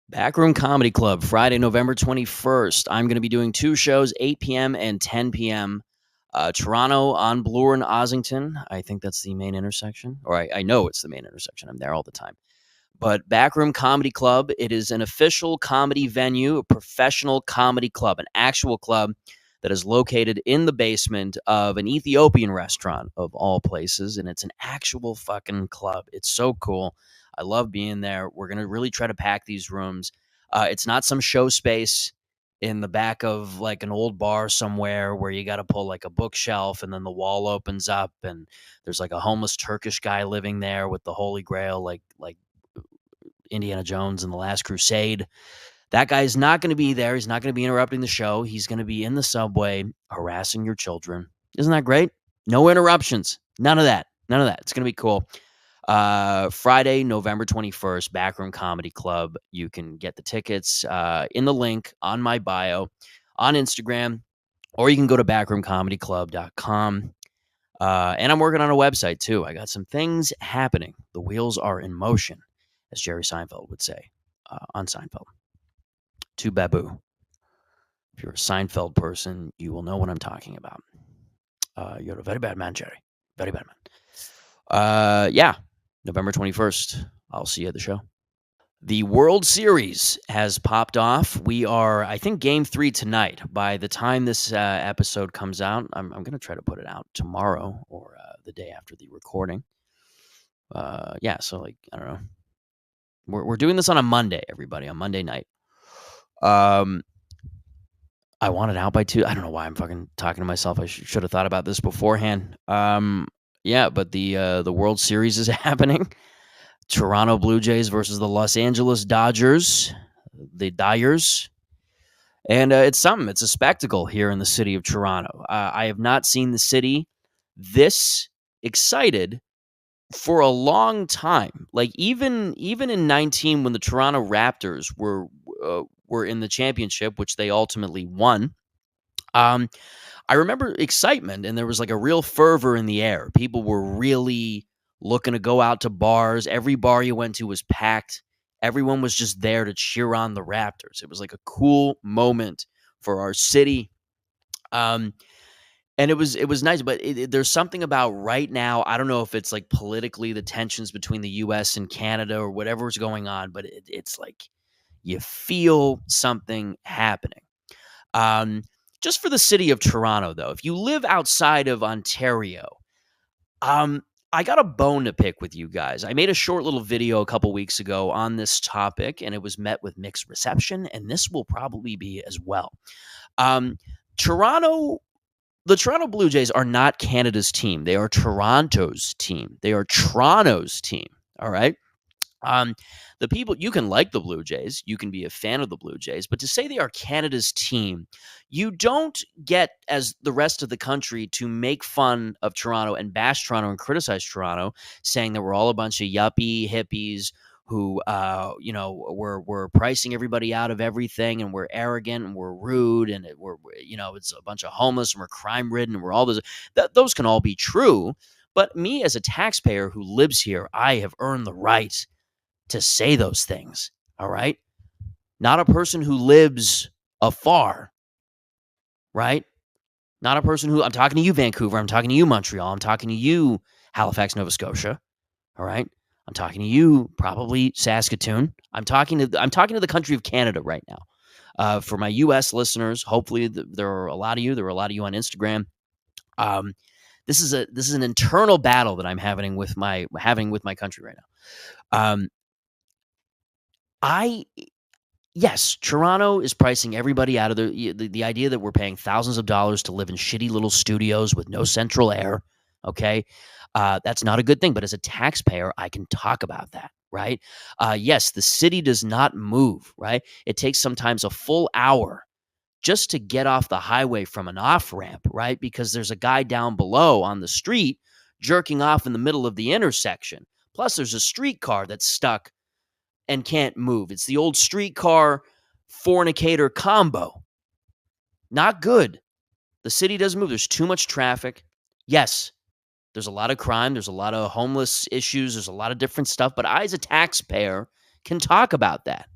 Backroom Comedy Club, Friday, November 21st. I'm going to be doing two shows, 8 p.m. and 10 p.m. Toronto on Bloor and Ossington. I think that's the main intersection, or I know it's the main intersection. I'm there all the time. But Backroom Comedy Club, it is an official comedy venue, a professional comedy club, an actual club that is located in the basement of an Ethiopian restaurant of all places. And it's an actual fucking club. It's so cool. I love being there. We're going to really try to pack these rooms. It's not some show space in the back of like an old bar somewhere where you got to pull like a bookshelf and then the wall opens up and there's like a homeless Turkish guy living there with the Holy Grail, like Indiana Jones and the Last Crusade. That guy's not going to be there. He's not going to be interrupting the show. He's going to be in the subway harassing your children. Isn't that great? No interruptions. None of that. None of that. It's going to be cool. Friday, November 21st, Backroom Comedy Club. You can get the tickets in the link on my bio on Instagram, or you can go to backroomcomedyclub.com. And I'm working on a website too. I got some things happening. The wheels are in motion, as Jerry Seinfeld would say on Seinfeld. To Babu. If you're a Seinfeld person, you will know what I'm talking about. You're a very bad man, Jerry. Very bad man. Yeah, November 21st. I'll see you at the show. The World Series has popped off. We are, I think, Game 3 tonight. By the time this episode comes out, I'm going to try to put it out tomorrow or the day after the recording. Yeah, so like, I don't know. We're doing this on a Monday, everybody, on Monday night. I want it out by 2. I don't know why I'm fucking talking to myself. I should have thought about this beforehand. Yeah, but the World Series is happening. Toronto Blue Jays versus the Los Angeles Dodgers, the Dyers. And it's something. It's a spectacle here in the city of Toronto. I have not seen the city this excited for a long time. Like even in 19, when the Toronto Raptors were in the championship, which they ultimately won. I remember excitement, and there was like a real fervor in the air. People were really looking to go out to bars. Every bar you went to was packed. Everyone was just there to cheer on the Raptors. It was like a cool moment for our city. And it was nice, but there's something about right now. I don't know if it's like politically the tensions between the U.S. and Canada or whatever's going on, but it's like you feel something happening. Just for the city of Toronto, though, if you live outside of Ontario, I got a bone to pick with you guys. I made a short little video a couple weeks ago on this topic, and it was met with mixed reception, and this will probably be as well. The Toronto Blue Jays are not Canada's team. They are Toronto's team. They are Toronto's team. All right. The people, you can like the Blue Jays, you can be a fan of the Blue Jays, but to say they are Canada's team, you don't get, as the rest of the country, to make fun of Toronto and bash Toronto and criticize Toronto, saying that we're all a bunch of yuppie hippies who, we're pricing everybody out of everything, and we're arrogant and we're rude, and it's a bunch of homeless and we're crime ridden and we're all those. Those can all be true, but me as a taxpayer who lives here, I have earned the right to say those things, all right? Not a person who lives afar, right? Not a person who, I'm talking to you, Vancouver. I'm talking to you, Montreal. I'm talking to you, Halifax, Nova Scotia, all right? I'm talking to you, probably Saskatoon. I'm talking to the country of Canada right now. For my U.S. listeners, hopefully there are a lot of you. There are a lot of you on Instagram. This is an internal battle that I'm having with my country right now. Yes, Toronto is pricing everybody out of the idea that we're paying thousands of dollars to live in shitty little studios with no central air. Okay. That's not a good thing. But as a taxpayer, I can talk about that, right? Yes, the city does not move, right? It takes sometimes a full hour just to get off the highway from an off-ramp, right? Because there's a guy down below on the street jerking off in the middle of the intersection. Plus, there's a streetcar that's stuck and can't move. It's the old streetcar fornicator combo. Not good. The city doesn't move. There's too much traffic. Yes, there's a lot of crime. There's a lot of homeless issues. There's a lot of different stuff. But I, as a taxpayer, can talk about that.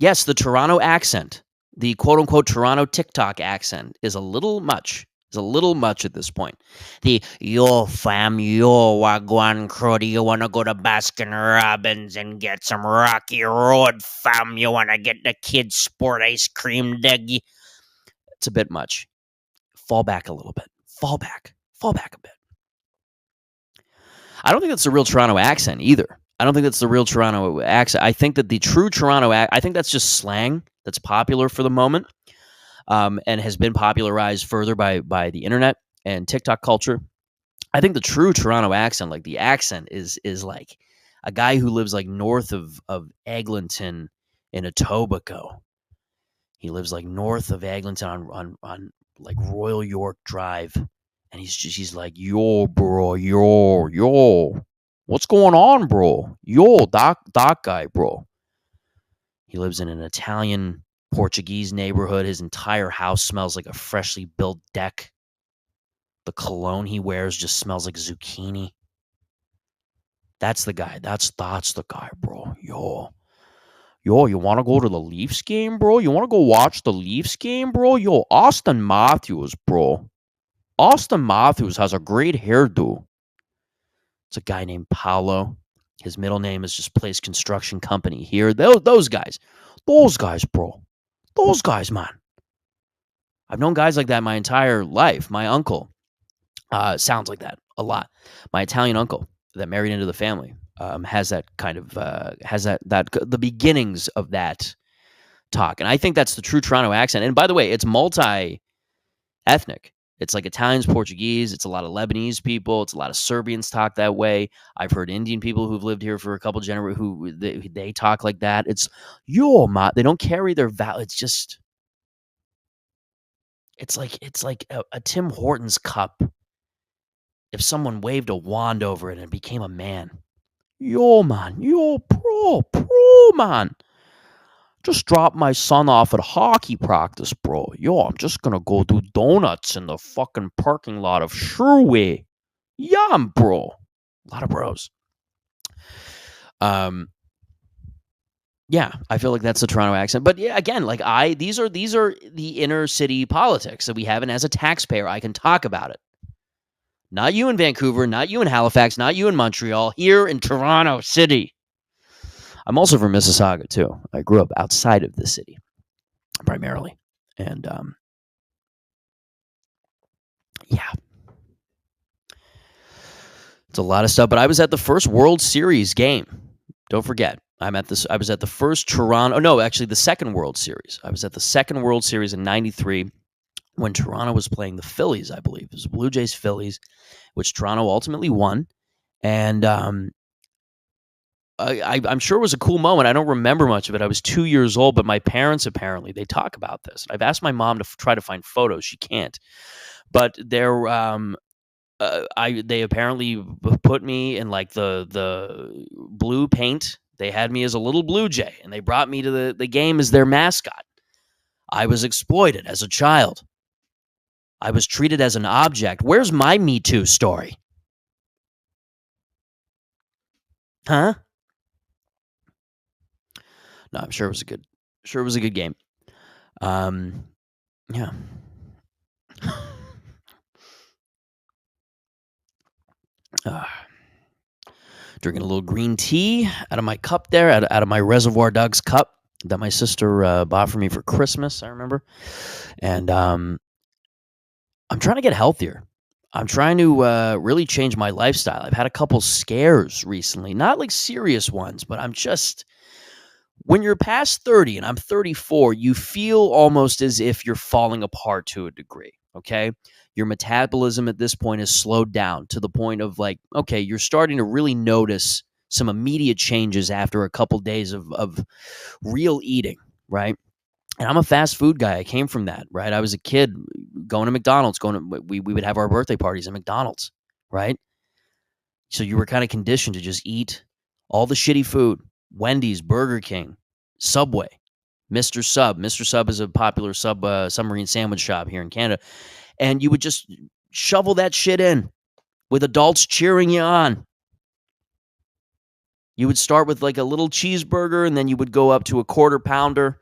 Yes, the Toronto accent, the quote unquote Toronto TikTok accent is a little much. Is a little much at this point. The yo fam, yo wagwan crew, do you want to go to Baskin Robbins and get some Rocky Road fam? You want to get the kids sport ice cream deggy? It's a bit much. Fall back a little bit. Fall back. Fall back a bit. I don't think that's the real Toronto accent either. I don't think that's the real Toronto accent. I think that the true Toronto I think that's just slang that's popular for the moment, and has been popularized further by the internet and TikTok culture. I think the true Toronto accent, like the accent, is like a guy who lives like north of Eglinton in Etobicoke. He lives like north of Eglinton on like Royal York Drive, and he's like, yo, bro, yo, what's going on, bro? Yo, doc guy, bro. He lives in an Italian Portuguese neighborhood. His entire house smells like a freshly built deck. The cologne he wears just smells like zucchini. That's the guy. That's the guy, bro. Yo, you want to go to the Leafs game, bro? You want to go watch the Leafs game, bro? Yo, Austin Matthews, bro. Austin Matthews has a great hairdo. It's a guy named Paolo. His middle name is just Place Construction Company here. Those guys. Those guys, bro. Those guys, man. I've known guys like that my entire life. My uncle sounds like that a lot. My Italian uncle that married into the family has that kind of has that the beginnings of that talk, and I think that's the true Toronto accent. And by the way, it's multi-ethnic. It's like Italians, Portuguese. It's a lot of Lebanese people. It's a lot of Serbians talk that way. I've heard Indian people who've lived here for a couple generations who they talk like that. It's yo, ma. They don't carry their vowel. It's just. It's like a Tim Hortons cup. If someone waved a wand over it and it became a man. Yo, man. Yo, pro, man. Just dropped my son off at hockey practice, bro. Yo, I'm just gonna go do donuts in the fucking parking lot of Sherway. Yeah, bro. A lot of bros. Yeah, I feel like that's the Toronto accent. But yeah, again, like these are the inner city politics that we have, and as a taxpayer, I can talk about it. Not you in Vancouver, not you in Halifax, not you in Montreal, here in Toronto City. I'm also from Mississauga, too. I grew up outside of the city, primarily. And, yeah. It's a lot of stuff. But I was at the first World Series game. Don't forget. I was at the first Toronto. No, actually, the second World Series. I was at the second World Series in '93 when Toronto was playing the Phillies, I believe. It was Blue Jays Phillies, which Toronto ultimately won. And I'm sure it was a cool moment. I don't remember much of it. I was 2 years old, but my parents apparently, they talk about this. I've asked my mom to try to find photos. She can't. But they apparently put me in like the blue paint. They had me as a little Blue Jay, and they brought me to the game as their mascot. I was exploited as a child. I was treated as an object. Where's my Me Too story? Huh? No, I'm sure it was a good game. Yeah. Drinking a little green tea out of my cup there, out of my Reservoir Dogs cup that my sister bought for me for Christmas, I remember. And I'm trying to get healthier. I'm trying to really change my lifestyle. I've had a couple scares recently, not like serious ones, but I'm just, when you're past 30 and I'm 34, you feel almost as if you're falling apart to a degree, okay? Your metabolism at this point is slowed down to the point of like, okay, you're starting to really notice some immediate changes after a couple days of real eating, right? And I'm a fast food guy. I came from that, right? I was a kid going to McDonald's, we would have our birthday parties at McDonald's, right? So you were kind of conditioned to just eat all the shitty food. Wendy's, Burger King, Subway, Mr. Sub. Mr. Sub is a popular submarine sandwich shop here in Canada. And you would just shovel that shit in with adults cheering you on. You would start with like a little cheeseburger, and then you would go up to a quarter pounder.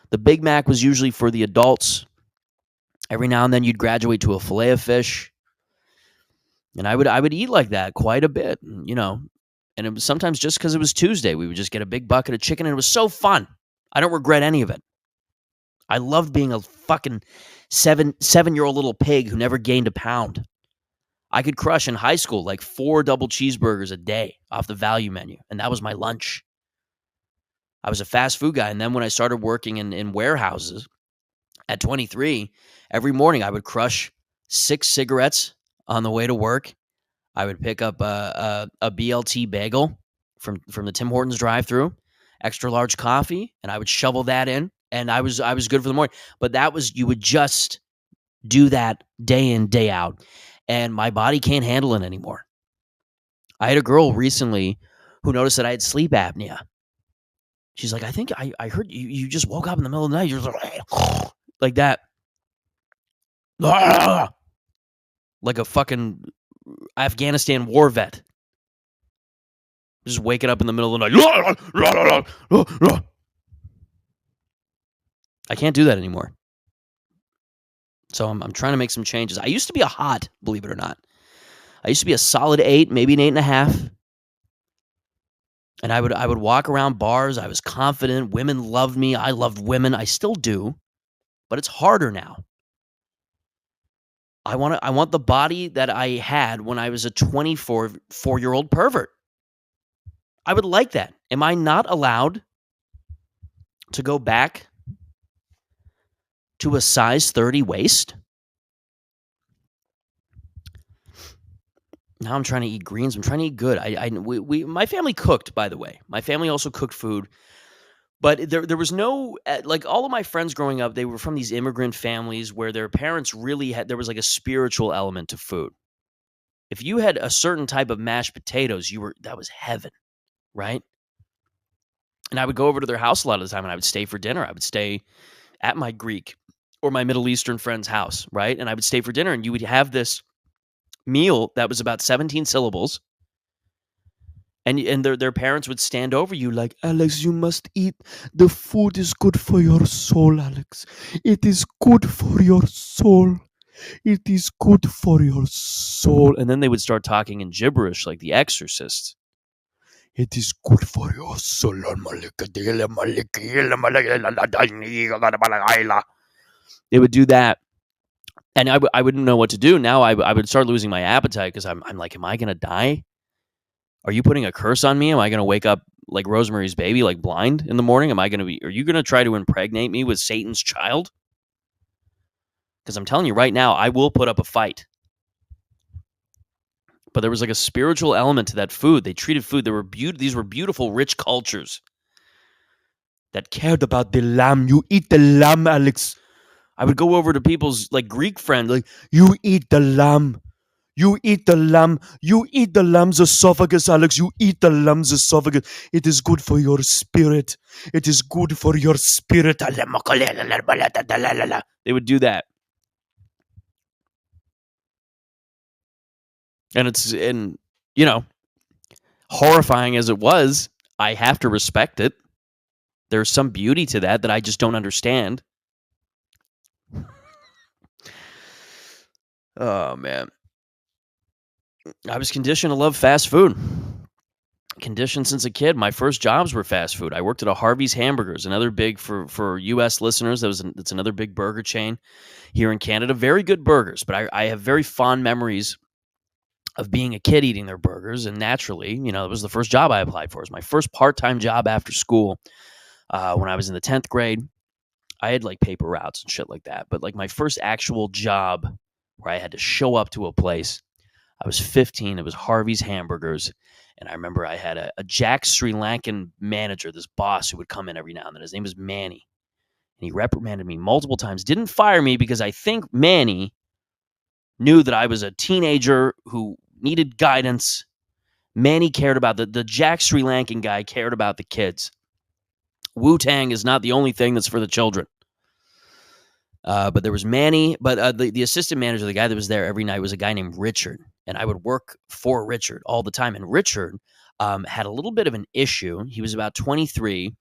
The Big Mac was usually for the adults. Every now and then you'd graduate to a filet of fish. And I would eat like that quite a bit, you know. And it was sometimes just because it was Tuesday. We would just get a big bucket of chicken, and it was so fun. I don't regret any of it. I loved being a fucking seven-year-old little pig who never gained a pound. I could crush in high school like 4 double cheeseburgers a day off the value menu, and that was my lunch. I was a fast food guy, and then when I started working in warehouses at 23, every morning I would crush 6 cigarettes on the way to work. I would pick up a BLT bagel from the Tim Hortons drive-thru, extra large coffee, and I would shovel that in, and I was good for the morning. But that was, you would just do that day in, day out, and my body can't handle it anymore. I had a girl recently who noticed that I had sleep apnea. She's like, I think I heard you just woke up in the middle of the night. You're like that. Like a fucking Afghanistan war vet. Just waking up in the middle of the night. I can't do that anymore. So I'm trying to make some changes. I used to be a hot, believe it or not. I used to be a solid 8, maybe an 8.5. And I would walk around bars. I was confident. Women loved me. I loved women. I still do. But it's harder now. I want the body that I had when I was a 24-year-old pervert. I would like that. Am I not allowed to go back to a size 30 waist? Now I'm trying to eat greens. I'm trying to eat good. My family cooked, by the way. My family also cooked food. But there was no, like, all of my friends growing up, they were from these immigrant families where their parents really had, there was like a spiritual element to food. If you had a certain type of mashed potatoes, that was heaven, right? And I would go over to their house a lot of the time, and I would stay for dinner. I would stay at my Greek or my Middle Eastern friend's house, right? And I would stay for dinner, and you would have this meal that was about 17 syllables. And their parents would stand over you like, Alex, you must eat. The food is good for your soul, Alex. It is good for your soul. It is good for your soul. And then they would start talking in gibberish like the Exorcist. It is good for your soul. They would do that. And I wouldn't know what to do. Now I would start losing my appetite because I'm like, am I going to die? Are you putting a curse on me? Am I going to wake up like Rosemary's Baby, like blind in the morning? Are you going to try to impregnate me with Satan's child? Because I'm telling you right now, I will put up a fight. But there was like a spiritual element to that food. They treated food. These were beautiful, rich cultures that cared about the lamb. You eat the lamb, Alex. I would go over to people's like Greek friends, like, you eat the lamb. You eat the lamb. You eat the lamb's esophagus, Alex. You eat the lamb's esophagus. It is good for your spirit. It is good for your spirit. They would do that. And you know, horrifying as it was, I have to respect it. There's some beauty to that I just don't understand. Oh, man. I was conditioned to love fast food. Conditioned since a kid. My first jobs were fast food. I worked at a Harvey's Hamburgers, another big, for U.S. listeners, it's another big burger chain here in Canada. Very good burgers, but I have very fond memories of being a kid eating their burgers, and naturally, you know, it was the first job I applied for. It was my first part-time job after school when I was in the 10th grade. I had like paper routes and shit like that, but like my first actual job where I had to show up to a place, I was 15. It was Harvey's Hamburgers. And I remember I had a Jack Sri Lankan manager, this boss who would come in every now and then. His name was Manny. And he reprimanded me multiple times. Didn't fire me because I think Manny knew that I was a teenager who needed guidance. Manny cared about the Jack Sri Lankan guy cared about the kids. Wu-Tang is not the only thing that's for the children. But there was Manny, but the assistant manager, the guy that was there every night, was a guy named Richard. And I would work for Richard all the time. And Richard, had a little bit of an issue. He was about 23,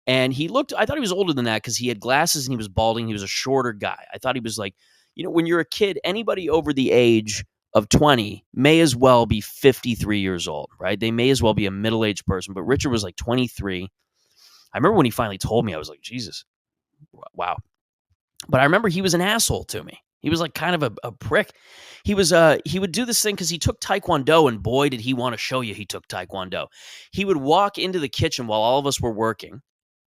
and I thought he was older than that because he had glasses and he was balding. He was a shorter guy. I thought he was like, when you're a kid, anybody over the age of 20 may as well be 53 years old, right? They may as well be a middle-aged person. But Richard was like 23. I remember when he finally told me, I was like, Jesus, wow. But I remember he was an asshole to me. He was like kind of a prick. He would do this thing because he took Taekwondo, and boy, did he want to show you he took Taekwondo. He would walk into the kitchen while all of us were working.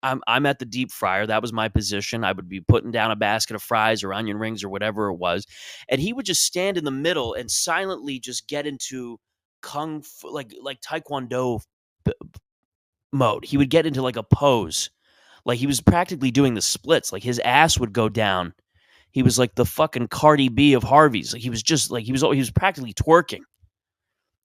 I'm at the deep fryer. That was my position. I would be putting down a basket of fries or onion rings or whatever it was. And he would just stand in the middle and silently just get into kung fu, like Taekwondo mode. He would get into like a pose. Like he was practically doing the splits. Like his ass would go down. He was like the fucking Cardi B of Harvey's. Like he was just like, he was practically twerking.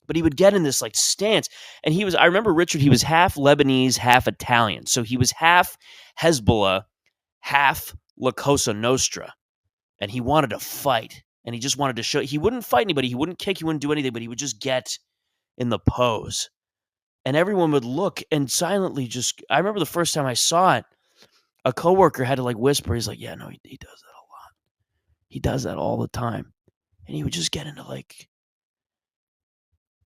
But he would get in this like stance. And I remember Richard, he was half Lebanese, half Italian. So he was half Hezbollah, half La Cosa Nostra. And he wanted to fight. And he just wanted to show, he wouldn't fight anybody. He wouldn't kick, he wouldn't do anything, but he would just get in the pose. And everyone would look and silently I remember the first time I saw it, a coworker had to like whisper. He's like, yeah, no, he does that a lot. He does that all the time. And he would just get into like,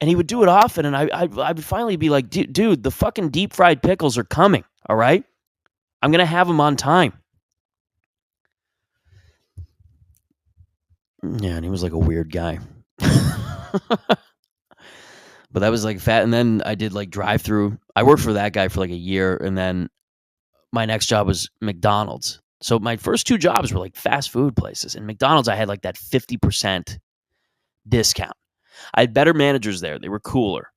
and he would do it often, and I would finally be like, dude, the fucking deep fried pickles are coming, all right? I'm going to have them on time. Yeah, and he was like a weird guy. But that was like fat. And then I did like drive-through. I worked for that guy for like a year, and then my next job was McDonald's. So my first two jobs were like fast food places. And McDonald's, I had like that 50% discount. I had better managers there. They were cooler.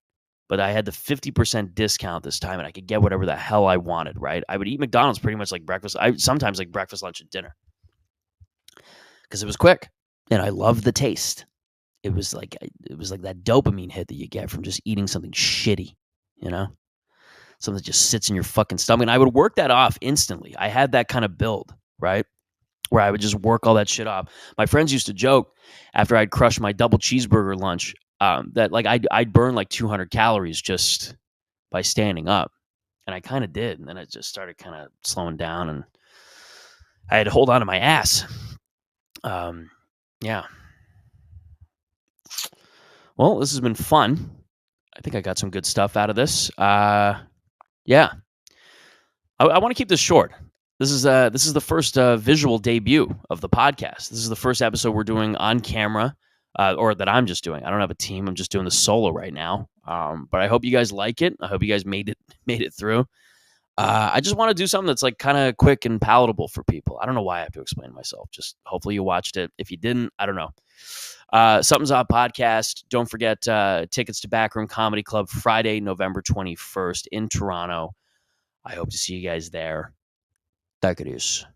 But I had the 50% discount this time, and I could get whatever the hell I wanted, right? I would eat McDonald's pretty much like breakfast. Sometimes like breakfast, lunch, and dinner. Because it was quick. And I loved the taste. It was like that dopamine hit that you get from just eating something shitty, Something that just sits in your fucking stomach. And I would work that off instantly. I had that kind of build, right? Where I would just work all that shit off. My friends used to joke after I'd crush my double cheeseburger lunch that like I'd burn like 200 calories just by standing up. And I kind of did. And then it just started kind of slowing down, and I had to hold on to my ass. Yeah. Well, this has been fun. I think I got some good stuff out of this. Yeah. I want to keep this short. This is the first visual debut of the podcast. This is the first episode we're doing on camera, or that I'm just doing. I don't have a team. I'm just doing the solo right now. But I hope you guys like it. I hope you guys made it through. I just want to do something that's like kind of quick and palatable for people. I don't know why I have to explain myself. Just hopefully you watched it. If you didn't, I don't know. Something's Up podcast. Don't forget tickets to Backroom Comedy Club Friday, November 21st in Toronto. I hope to see you guys there. That it is.